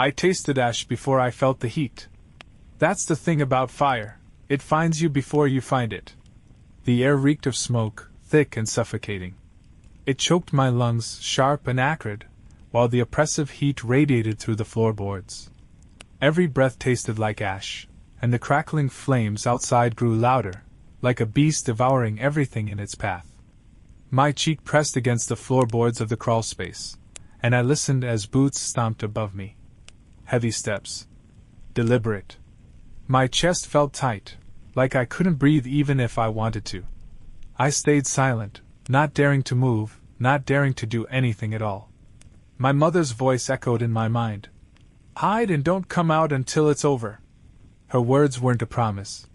I tasted ash before I felt the heat. That's the thing about fire, it finds you before you find it. The air reeked of smoke, thick and suffocating. It choked my lungs, sharp and acrid, while the oppressive heat radiated through the floorboards. Every breath tasted like ash, and the crackling flames outside grew louder, like a beast devouring everything in its path. My cheek pressed against the floorboards of the crawlspace, and I listened as boots stomped above me. Heavy steps. Deliberate. My chest felt tight, like I couldn't breathe even if I wanted to. I stayed silent, not daring to move, not daring to do anything at all. My mother's voice echoed in my mind. Hide and don't come out until it's over. Her words weren't a promise.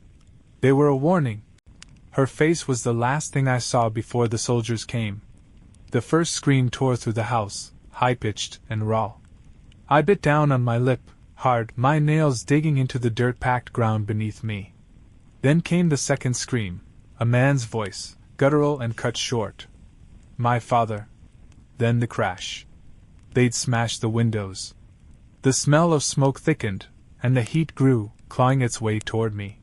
They were a warning. Her face was the last thing I saw before the soldiers came. The first scream tore through the house, high-pitched and raw. I bit down on my lip, hard, my nails digging into the dirt-packed ground beneath me. Then came the second scream, a man's voice, guttural and cut short. My father. Then the crash. They'd smashed the windows. The smell of smoke thickened, and the heat grew, clawing its way toward me.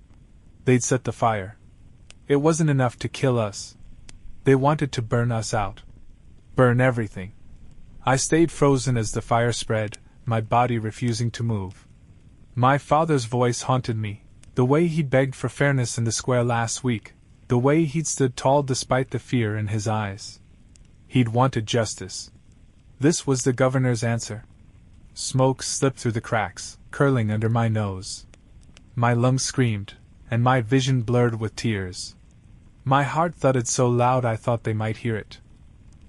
They'd set the fire. It wasn't enough to kill us. They wanted to burn us out. Burn everything. I stayed frozen as the fire spread, my body refusing to move. My father's voice haunted me, the way he'd begged for fairness in the square last week, the way he'd stood tall despite the fear in his eyes. He'd wanted justice. This was the governor's answer. Smoke slipped through the cracks, curling under my nose. My lungs screamed, and my vision blurred with tears. My heart thudded so loud I thought they might hear it.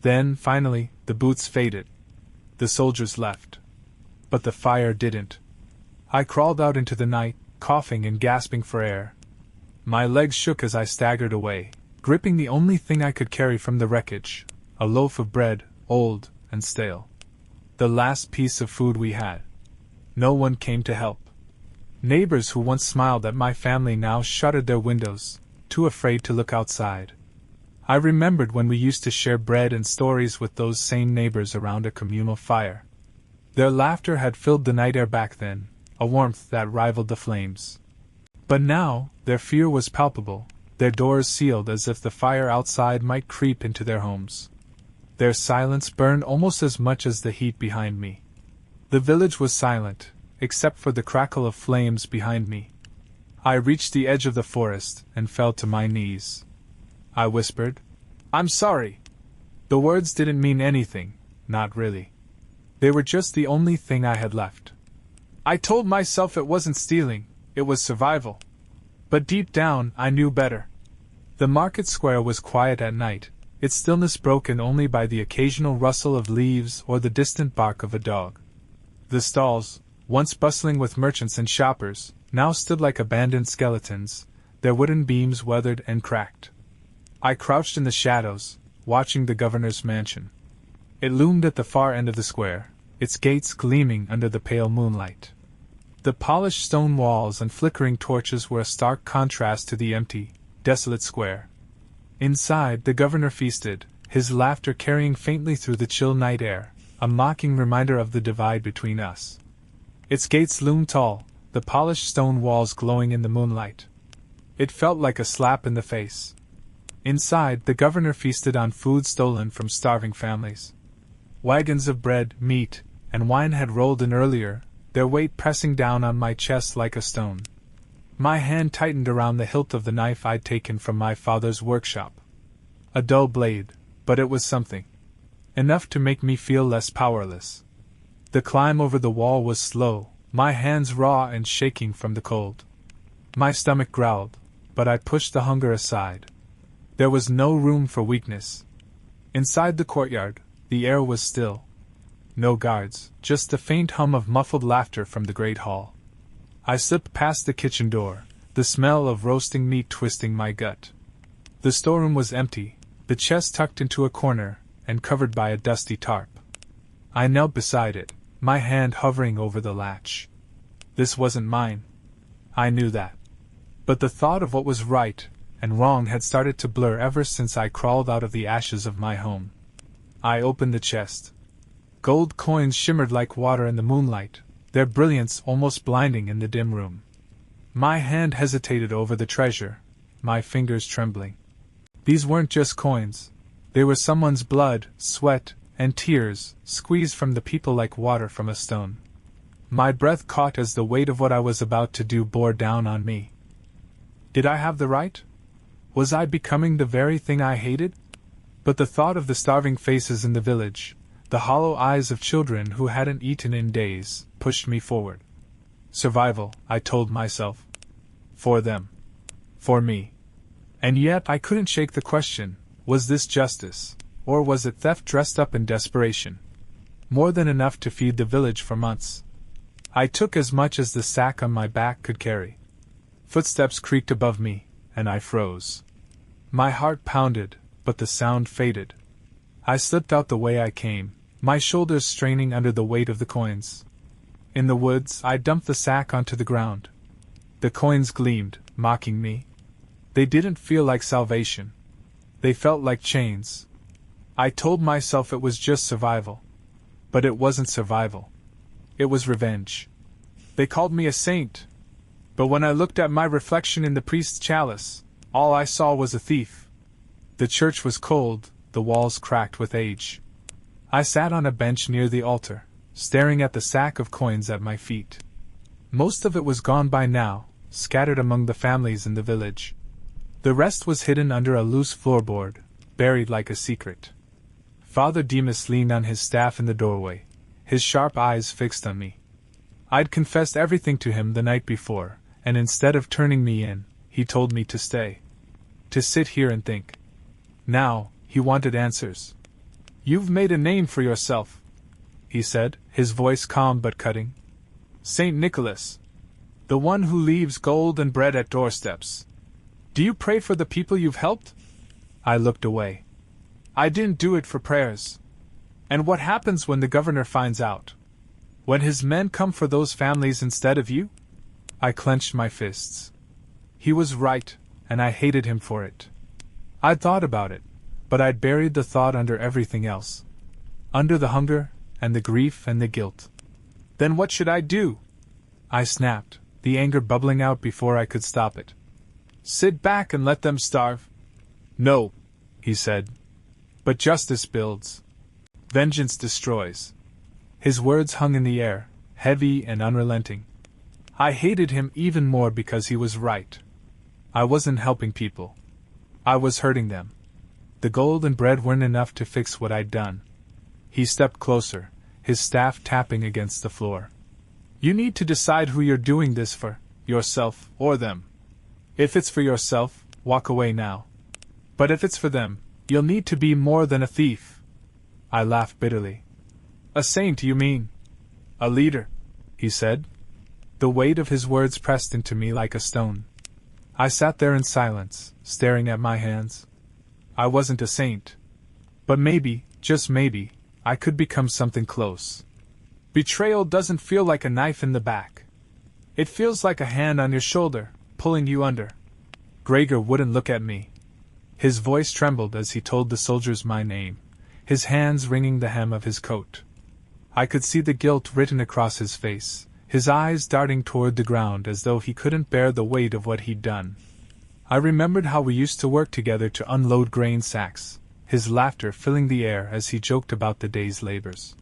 Then, finally, the boots faded. The soldiers left. But the fire didn't. I crawled out into the night, coughing and gasping for air. My legs shook as I staggered away, gripping the only thing I could carry from the wreckage, a loaf of bread, old and stale. The last piece of food we had. No one came to help. Neighbors who once smiled at my family now shuttered their windows, too afraid to look outside. I remembered when we used to share bread and stories with those same neighbors around a communal fire. Their laughter had filled the night air back then, a warmth that rivaled the flames. But now, their fear was palpable, their doors sealed as if the fire outside might creep into their homes. Their silence burned almost as much as the heat behind me. The village was silent, except for the crackle of flames behind me. I reached the edge of the forest and fell to my knees. I whispered, "I'm sorry." The words didn't mean anything, not really. They were just the only thing I had left. I told myself it wasn't stealing, it was survival. But deep down, I knew better. The market square was quiet at night, its stillness broken only by the occasional rustle of leaves or the distant bark of a dog. The stalls, once bustling with merchants and shoppers, now stood like abandoned skeletons, their wooden beams weathered and cracked. I crouched in the shadows, watching the governor's mansion. It loomed at the far end of the square, its gates gleaming under the pale moonlight. The polished stone walls and flickering torches were a stark contrast to the empty, desolate square. Inside, the governor feasted, his laughter carrying faintly through the chill night air, a mocking reminder of the divide between us. Its gates loomed tall, the polished stone walls glowing in the moonlight. It felt like a slap in the face. Inside, the governor feasted on food stolen from starving families. Wagons of bread, meat, and wine had rolled in earlier, their weight pressing down on my chest like a stone. My hand tightened around the hilt of the knife I'd taken from my father's workshop. A dull blade, but it was something. Enough to make me feel less powerless. The climb over the wall was slow, my hands raw and shaking from the cold. My stomach growled, but I pushed the hunger aside. There was no room for weakness. Inside the courtyard, the air was still. No guards, just the faint hum of muffled laughter from the great hall. I slipped past the kitchen door, the smell of roasting meat twisting my gut. The storeroom was empty, the chest tucked into a corner, and covered by a dusty tarp. I knelt beside it, my hand hovering over the latch. This wasn't mine. I knew that. But the thought of what was right and wrong had started to blur ever since I crawled out of the ashes of my home. I opened the chest. Gold coins shimmered like water in the moonlight, their brilliance almost blinding in the dim room. My hand hesitated over the treasure, my fingers trembling. These weren't just coins. They were someone's blood, sweat, and tears, squeezed from the people like water from a stone. My breath caught as the weight of what I was about to do bore down on me. Did I have the right? Was I becoming the very thing I hated? But the thought of the starving faces in the village, the hollow eyes of children who hadn't eaten in days, pushed me forward. Survival, I told myself. For them. For me. And yet I couldn't shake the question, was this justice, or was it theft dressed up in desperation? More than enough to feed the village for months. I took as much as the sack on my back could carry. Footsteps creaked above me, and I froze. My heart pounded, but the sound faded. I slipped out the way I came, my shoulders straining under the weight of the coins. In the woods, I dumped the sack onto the ground. The coins gleamed, mocking me. They didn't feel like salvation. They felt like chains. I told myself it was just survival. But it wasn't survival. It was revenge. They called me a saint. But when I looked at my reflection in the priest's chalice, all I saw was a thief. The church was cold, the walls cracked with age. I sat on a bench near the altar, staring at the sack of coins at my feet. Most of it was gone by now, scattered among the families in the village. The rest was hidden under a loose floorboard, buried like a secret. Father Demas leaned on his staff in the doorway, his sharp eyes fixed on me. I'd confessed everything to him the night before, and instead of turning me in, he told me to stay. To sit here and think. Now, he wanted answers. "You've made a name for yourself," he said, his voice calm but cutting. "Saint Nicholas. The one who leaves gold and bread at doorsteps. Do you pray for the people you've helped?" I looked away. "I didn't do it for prayers. And what happens when the governor finds out? When his men come for those families instead of you?" I clenched my fists. He was right, and I hated him for it. I'd thought about it, but I'd buried the thought under everything else. Under the hunger, and the grief, and the guilt. "Then what should I do?" I snapped, the anger bubbling out before I could stop it. "Sit back and let them starve?" "No," he said. "But justice builds. Vengeance destroys." His words hung in the air, heavy and unrelenting. I hated him even more because he was right. I wasn't helping people. I was hurting them. The gold and bread weren't enough to fix what I'd done. He stepped closer, his staff tapping against the floor. "You need to decide who you're doing this for, yourself or them. If it's for yourself, walk away now. But if it's for them, you'll need to be more than a thief." I laughed bitterly. "A saint, you mean? A leader," he said. The weight of his words pressed into me like a stone. I sat there in silence, staring at my hands. I wasn't a saint. But maybe, just maybe, I could become something close. Betrayal doesn't feel like a knife in the back. It feels like a hand on your shoulder, pulling you under. Gregor wouldn't look at me. His voice trembled as he told the soldiers my name, his hands wringing the hem of his coat. I could see the guilt written across his face, his eyes darting toward the ground as though he couldn't bear the weight of what he'd done. I remembered how we used to work together to unload grain sacks, his laughter filling the air as he joked about the day's labors.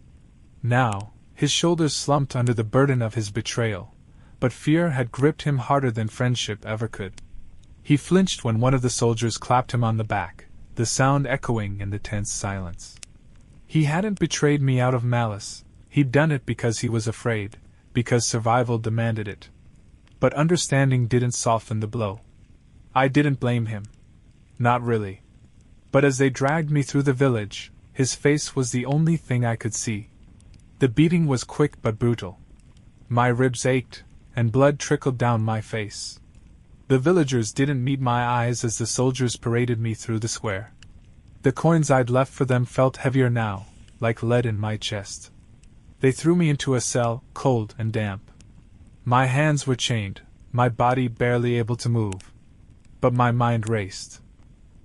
Now, his shoulders slumped under the burden of his betrayal, but fear had gripped him harder than friendship ever could. He flinched when one of the soldiers clapped him on the back, the sound echoing in the tense silence. He hadn't betrayed me out of malice, he'd done it because he was afraid, because survival demanded it. But understanding didn't soften the blow. I didn't blame him. Not really. But as they dragged me through the village, his face was the only thing I could see. The beating was quick but brutal. My ribs ached, and blood trickled down my face. The villagers didn't meet my eyes as the soldiers paraded me through the square. The coins I'd left for them felt heavier now, like lead in my chest. They threw me into a cell, cold and damp. My hands were chained, my body barely able to move. But my mind raced.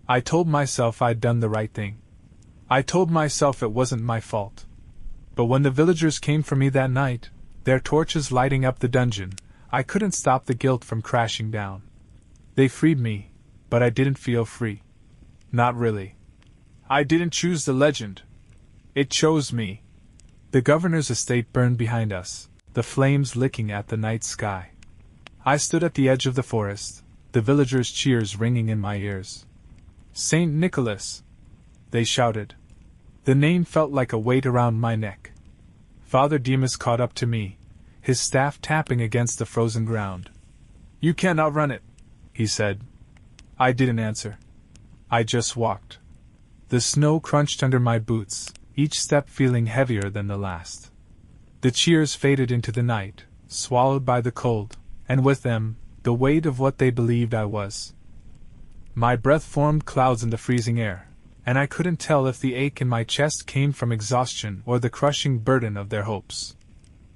I told myself I'd done the right thing. I told myself it wasn't my fault. But when the villagers came for me that night, their torches lighting up the dungeon. I couldn't stop the guilt from crashing down. They freed me, but I didn't feel free. Not really. I didn't choose the legend. It chose me. The governor's estate burned behind us, the flames licking at the night sky. I stood at the edge of the forest, the villagers' cheers ringing in my ears. "Saint Nicholas!" they shouted. The name felt like a weight around my neck. Father Demas caught up to me, his staff tapping against the frozen ground. "You can't outrun it," he said. I didn't answer. I just walked. The snow crunched under my boots, each step feeling heavier than the last. The cheers faded into the night, swallowed by the cold, and with them, the weight of what they believed I was. My breath formed clouds in the freezing air, and I couldn't tell if the ache in my chest came from exhaustion or the crushing burden of their hopes.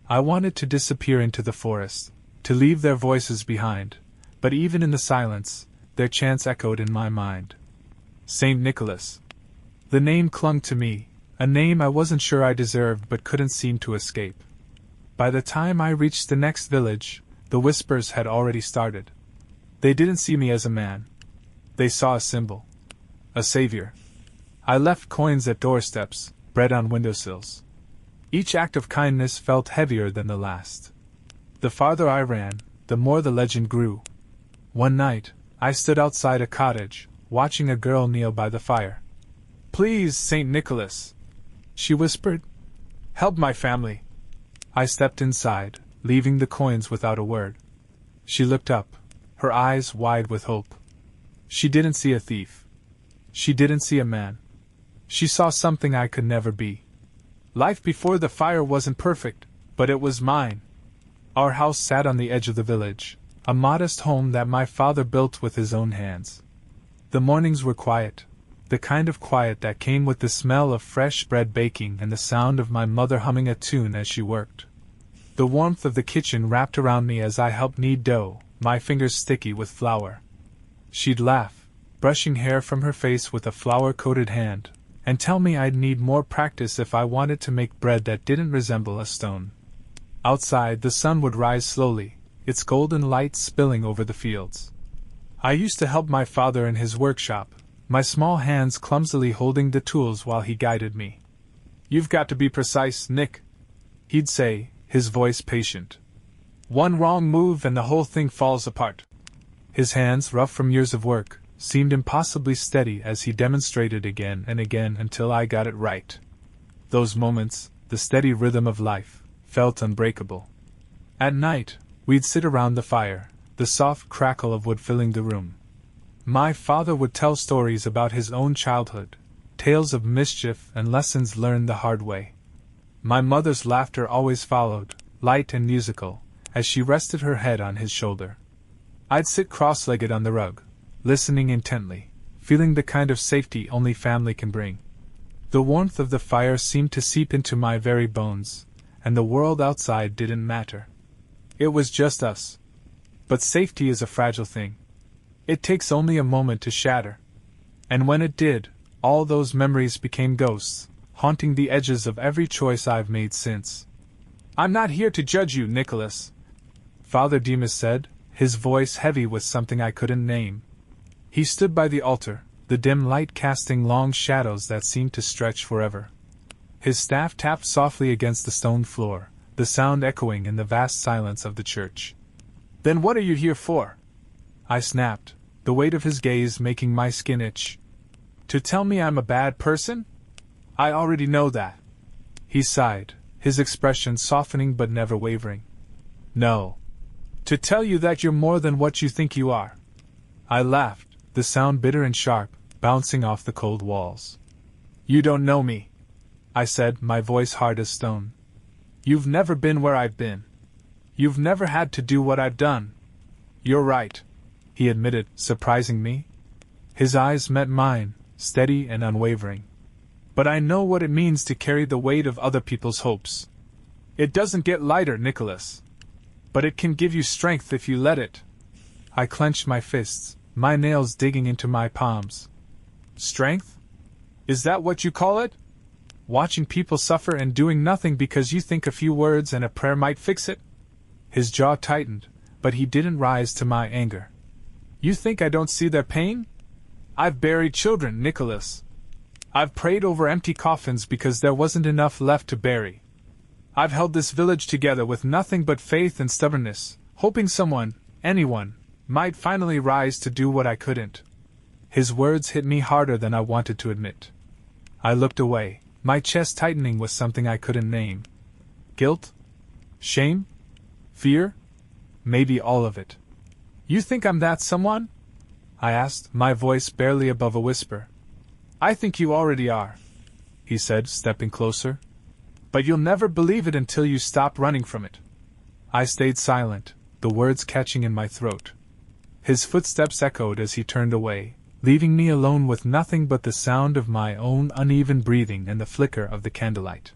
I wanted to disappear into the forest, to leave their voices behind, but even in the silence, their chants echoed in my mind. Saint Nicholas. The name clung to me, a name I wasn't sure I deserved but couldn't seem to escape. By the time I reached the next village, the whispers had already started. They didn't see me as a man. They saw a symbol. A savior. I left coins at doorsteps, bread on windowsills. Each act of kindness felt heavier than the last. The farther I ran, the more the legend grew. One night, I stood outside a cottage, watching a girl kneel by the fire. "Please, Saint Nicholas," she whispered. "Help my family." I stepped inside, leaving the coins without a word. She looked up, her eyes wide with hope. She didn't see a thief. She didn't see a man. She saw something I could never be. Life before the fire wasn't perfect, but it was mine. Our house sat on the edge of the village, a modest home that my father built with his own hands. The mornings were quiet, the kind of quiet that came with the smell of fresh bread baking and the sound of my mother humming a tune as she worked. The warmth of the kitchen wrapped around me as I helped knead dough, my fingers sticky with flour. She'd laugh, brushing hair from her face with a flour-coated hand, and tell me I'd need more practice if I wanted to make bread that didn't resemble a stone. Outside, the sun would rise slowly, its golden light spilling over the fields. I used to help my father in his workshop, my small hands clumsily holding the tools while he guided me. "You've got to be precise, Nick," he'd say, his voice patient. "One wrong move and the whole thing falls apart." His hands, rough from years of work, seemed impossibly steady as he demonstrated again and again until I got it right. Those moments, the steady rhythm of life, felt unbreakable. At night, we'd sit around the fire, the soft crackle of wood filling the room. My father would tell stories about his own childhood, tales of mischief and lessons learned the hard way. My mother's laughter always followed, light and musical, as she rested her head on his shoulder. I'd sit cross-legged on the rug, listening intently, feeling the kind of safety only family can bring. The warmth of the fire seemed to seep into my very bones, and the world outside didn't matter. It was just us. But safety is a fragile thing. It takes only a moment to shatter. And when it did, all those memories became ghosts, haunting the edges of every choice I've made since. "I'm not here to judge you, Nicholas," Father Demas said, his voice heavy with something I couldn't name. He stood by the altar, the dim light casting long shadows that seemed to stretch forever. His staff tapped softly against the stone floor, the sound echoing in the vast silence of the church. "Then what are you here for?" I snapped, the weight of his gaze making my skin itch. "To tell me I'm a bad person? I already know that." He sighed, his expression softening but never wavering. "No. To tell you that you're more than what you think you are." I laughed, the sound bitter and sharp, bouncing off the cold walls. "You don't know me," I said, my voice hard as stone. "You've never been where I've been. You've never had to do what I've done." "You're right," he admitted, surprising me. His eyes met mine, steady and unwavering. "But I know what it means to carry the weight of other people's hopes. It doesn't get lighter, Nicholas. But it can give you strength if you let it." I clenched my fists, my nails digging into my palms. "Strength? Is that what you call it?" watching people suffer and doing nothing because you think a few words and a prayer might fix it? His jaw tightened, but he didn't rise to my anger. You think I don't see their pain? I've buried children, Nicholas. I've prayed over empty coffins because there wasn't enough left to bury. I've held this village together with nothing but faith and stubbornness, hoping someone, anyone, might finally rise to do what I couldn't. His words hit me harder than I wanted to admit. I looked away, my chest tightening with something I couldn't name. Guilt? Shame? Fear? Maybe all of it. You think I'm that someone? I asked, my voice barely above a whisper. I think you already are, he said, stepping closer. But you'll never believe it until you stop running from it. I stayed silent, the words catching in my throat. His footsteps echoed as he turned away, leaving me alone with nothing but the sound of my own uneven breathing and the flicker of the candlelight.